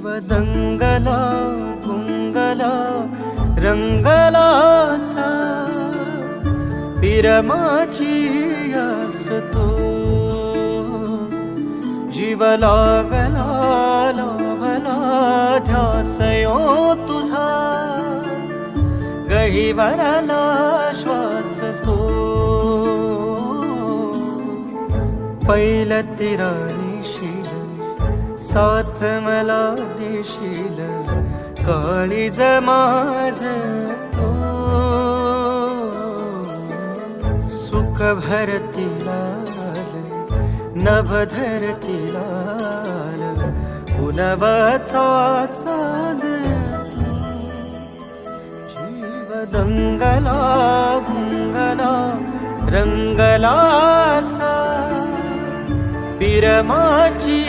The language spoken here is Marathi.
जीव दंगला गुंगला रंगला सा पिरमाची असतो जीव लागला लाभला ध्यासयो तुझा गहिवरला श्वास तो पहिलं तिराणीशील साथ मला देशील काळीज माझ तो सुख भरती लाल नभ धरती लाल उनवाचा चांद तू जीव दंगला गुंगला रंगला सा पिरमाची